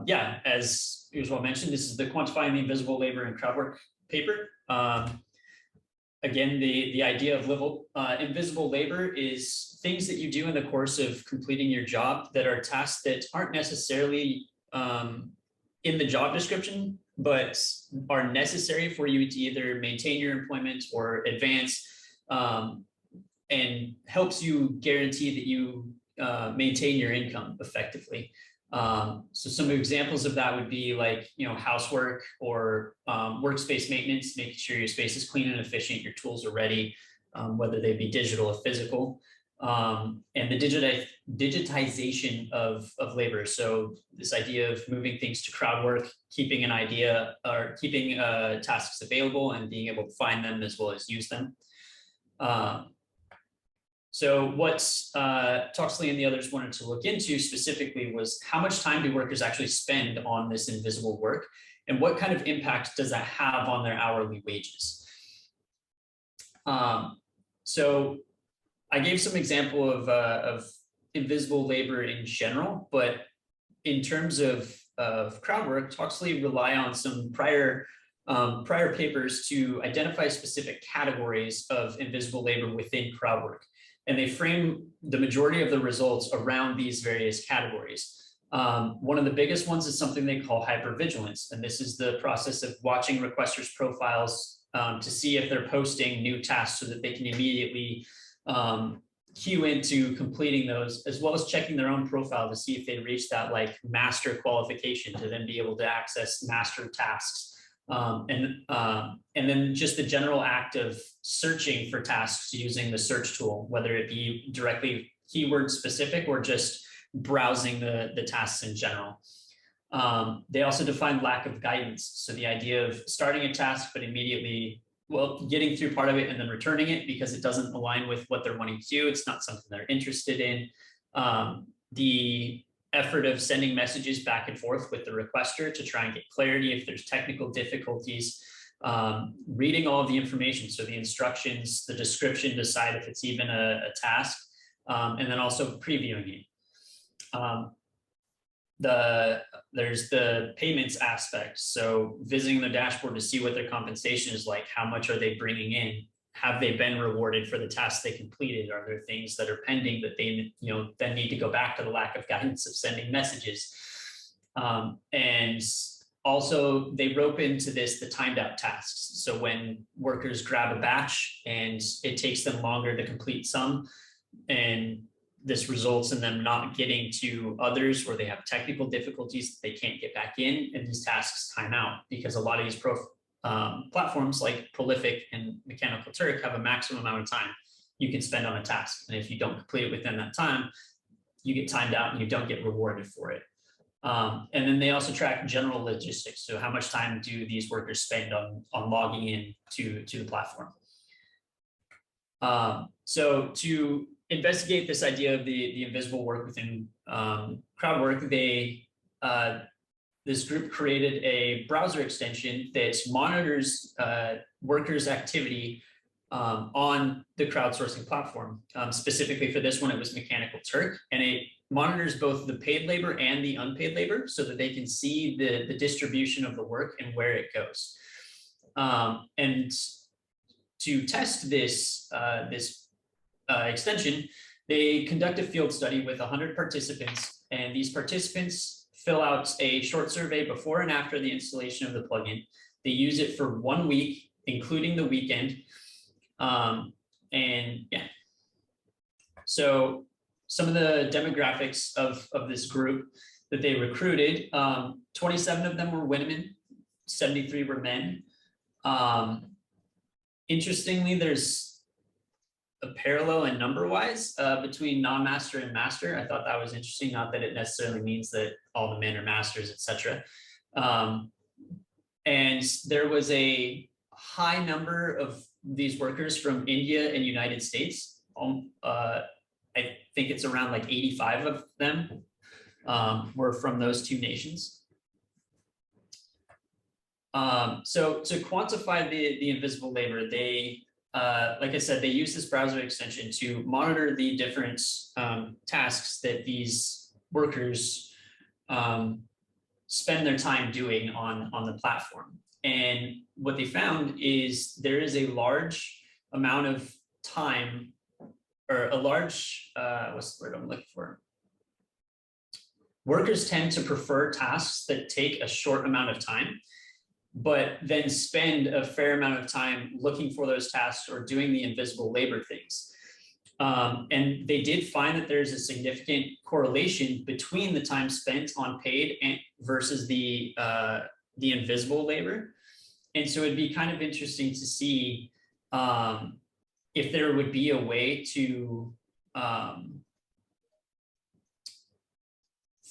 yeah, as Usual mentioned, this is the Quantifying the Invisible Labor in Crowd Work paper. Again, the idea of invisible labor is things that you do in the course of completing your job that are tasks that aren't necessarily in the job description, but are necessary for you to either maintain your employment or advance, and helps you guarantee that you maintain your income effectively. So some examples of that would be like, housework or workspace maintenance, making sure your space is clean and efficient, your tools are ready, whether they be digital or physical, and the digitization of labor. So this idea of moving things to crowd work, keeping an idea or keeping tasks available and being able to find them as well as use them. So what Toxley and the others wanted to look into specifically was how much time do workers actually spend on this invisible work, and what kind of impact does that have on their hourly wages? So I gave some example of invisible labor in general, but in terms of crowd work, Toxley rely on some prior papers to identify specific categories of invisible labor within crowd work. And they frame the majority of the results around these various categories. One of the biggest ones is something they call hypervigilance. And this is the process of watching requesters' profiles to see if they're posting new tasks so that they can immediately queue into completing those, as well as checking their own profile to see if they reach that like master qualification to then be able to access master tasks. And then just the general act of searching for tasks using the search tool, whether it be directly keyword specific or just browsing the tasks in general. They also define lack of guidance. So the idea of starting a task, but immediately, getting through part of it and then returning it because it doesn't align with what they're wanting to do. It's not something they're interested in. The effort of sending messages back and forth with the requester to try and get clarity if there's technical difficulties, reading all of the information, so the instructions, the description, decide if it's even a task, and then also previewing it. There's the payments aspect, so visiting the dashboard to see what their compensation is like, how much are they bringing in, have they been rewarded for the tasks they completed? Are there things that are pending that they then need to go back to the lack of guidance of sending messages? And also they rope into this the timed out tasks. So when workers grab a batch and it takes them longer to complete some, and this results in them not getting to others where they have technical difficulties that they can't get back in, and these tasks time out because a lot of these platforms like Prolific and Mechanical Turk have a maximum amount of time you can spend on a task. And if you don't complete it within that time, you get timed out and you don't get rewarded for it. And then they also track general logistics. So how much time do these workers spend on logging in to the platform? So to investigate this idea of the invisible work within crowd work, this group created a browser extension that monitors workers' activity on the crowdsourcing platform. Specifically for this one, it was Mechanical Turk, and it monitors both the paid labor and the unpaid labor so that they can see the distribution of the work and where it goes. And to test this extension, they conduct a field study with 100 participants, and these participants fill out a short survey before and after the installation of the plugin. They use it for 1 week, including the weekend. And yeah, so some of the demographics of this group that they recruited, 27 of them were women, 73 were men. Interestingly, there's a parallel in number-wise between non-master and master. I thought that was interesting. Not that it necessarily means that all the men are masters, etc. And there was a high number of these workers from India and United States. I think it's around like 85 of them were from those two nations. So to quantify the invisible labor, they like I said, they use this browser extension to monitor the different tasks that these workers spend their time doing on the platform. And what they found is there is a large amount of time, or a large, what's the word I'm looking for? Workers tend to prefer tasks that take a short amount of time, but then spend a fair amount of time looking for those tasks or doing the invisible labor things. And they did find that there's a significant correlation between the time spent on paid and versus the invisible labor. And so it'd be kind of interesting to see if there would be a way to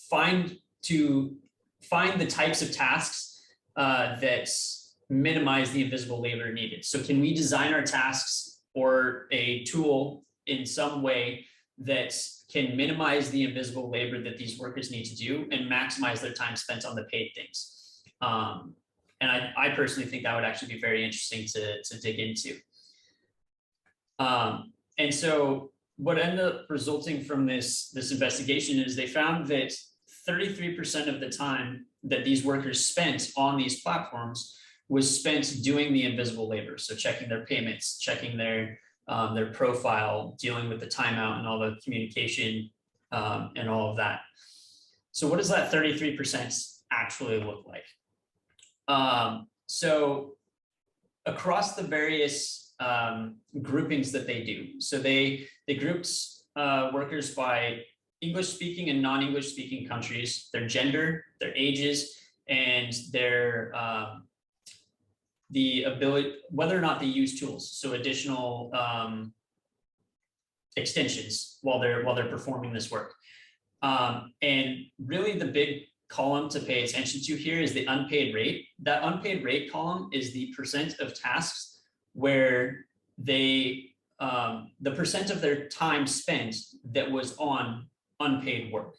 find the types of tasks that minimize the invisible labor needed. So can we design our tasks or a tool in some way that can minimize the invisible labor that these workers need to do and maximize their time spent on the paid things? And I personally think that would actually be very interesting to dig into. And so what ended up resulting from this investigation is they found that 33% of the time that these workers spent on these platforms was spent doing the invisible labor. So checking their payments, checking their profile, dealing with the timeout and all the communication and all of that. So what does that 33% actually look like? So across the various groupings that they do, so they grouped workers by English-speaking and non-English speaking countries, their gender, their ages, and their the ability, whether or not they use tools, so additional extensions while they're performing this work. And really the big column to pay attention to here is the unpaid rate. That unpaid rate column is the percent of tasks where they, the percent of their time spent that was on unpaid work.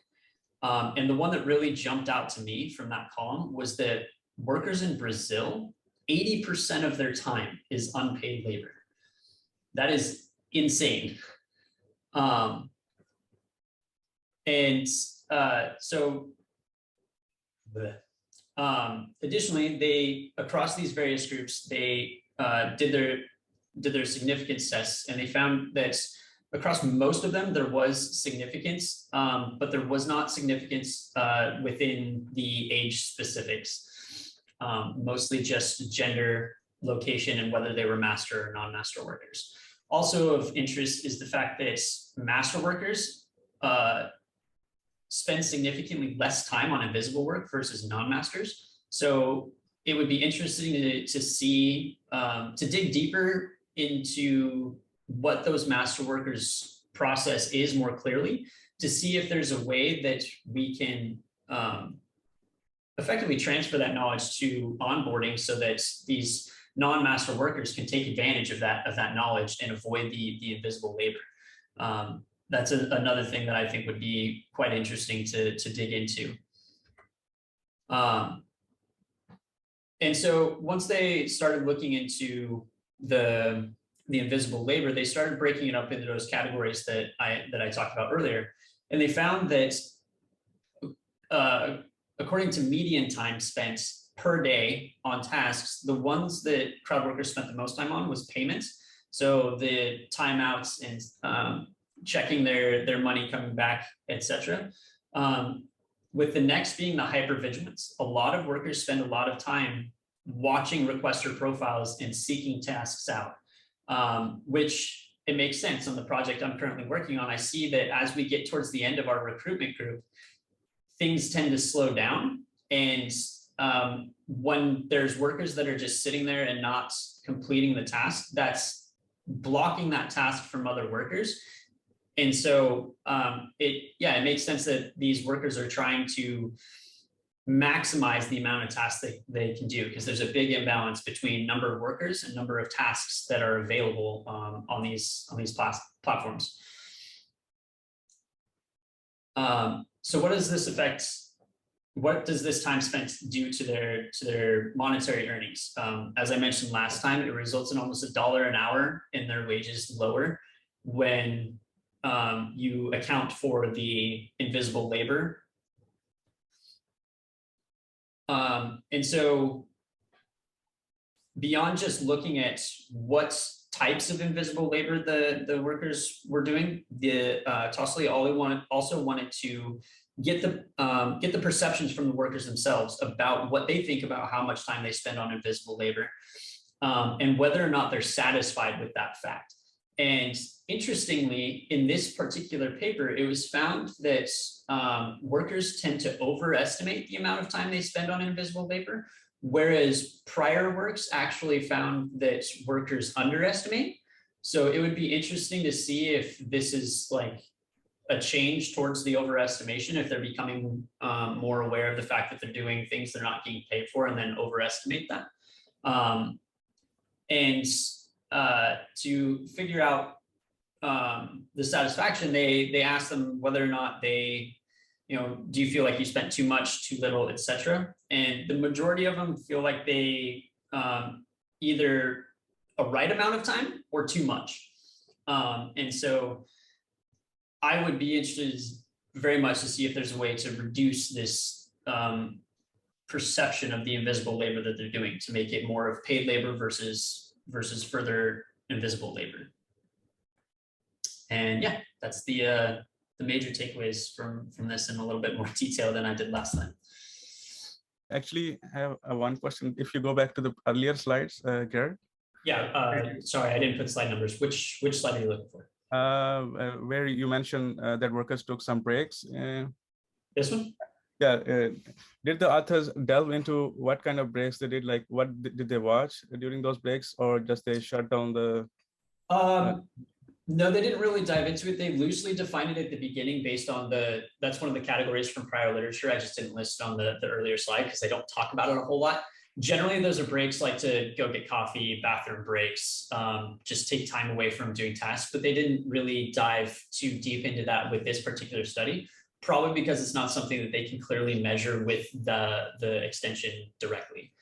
And the one that really jumped out to me from that column was that workers in Brazil, 80% of their time is unpaid labor. That is insane. Additionally, they, across these various groups, they did their significance tests, and they found that across most of them there was significance, but there was not significance within the age specifics. Mostly just gender, location, and whether they were master or non-master workers. Also of interest is the fact that master workers spend significantly less time on invisible work versus non-masters. So it would be interesting to see, to dig deeper into what those master workers process is more clearly, to see if there's a way that we can effectively transfer that knowledge to onboarding so that these non-master workers can take advantage of that knowledge and avoid the invisible labor. That's another thing that I think would be quite interesting to dig into. And so once they started looking into the invisible labor, they started breaking it up into those categories that I talked about earlier. And they found that according to median time spent per day on tasks, the ones that crowd workers spent the most time on was payments. So the timeouts and checking their money coming back, etc. With the next being the hypervigilance. A lot of workers spend a lot of time watching requester profiles and seeking tasks out, which it makes sense on the project I'm currently working on. I see that as we get towards the end of our recruitment group, things tend to slow down. And when there's workers that are just sitting there and not completing the task, that's blocking that task from other workers. And so it makes sense that these workers are trying to maximize the amount of tasks they can do, because there's a big imbalance between number of workers and number of tasks that are available on these platforms. So what does this affect? What does this time spent do to their monetary earnings? As I mentioned last time, it results in almost $1 an hour in their wages lower when you account for the invisible labor. And so beyond just looking at what types of invisible labor the workers were doing, the Tosley also wanted to get the perceptions from the workers themselves about what they think about how much time they spend on invisible labor, and whether or not they're satisfied with that fact. And interestingly, in this particular paper, it was found that workers tend to overestimate the amount of time they spend on invisible labor, whereas prior works actually found that workers underestimate. So it would be interesting to see if this is like a change towards the overestimation, if they're becoming more aware of the fact that they're doing things they're not getting paid for and then overestimate that. And to figure out the satisfaction, they asked them whether or not they, do you feel like you spent too much, too little, etc. And the majority of them feel like they either a right amount of time or too much. And so I would be interested very much to see if there's a way to reduce this perception of the invisible labor that they're doing, to make it more of paid labor versus further invisible labor. And yeah, that's the major takeaways from this in a little bit more detail than I did last time. Actually, I have one question. If you go back to the earlier slides, Garrett. Yeah, sorry, I didn't put slide numbers. Which slide are you looking for? Where you mentioned that workers took some breaks. This one? Yeah. Did the authors delve into what kind of breaks they did? Like, what did they watch during those breaks, or just they shut down the? No, they didn't really dive into it. They loosely defined it at the beginning based on that's one of the categories from prior literature. I just didn't list on the earlier slide because they don't talk about it a whole lot. Generally, those are breaks like to go get coffee, bathroom breaks, just take time away from doing tasks, but they didn't really dive too deep into that with this particular study, probably because it's not something that they can clearly measure with the extension directly.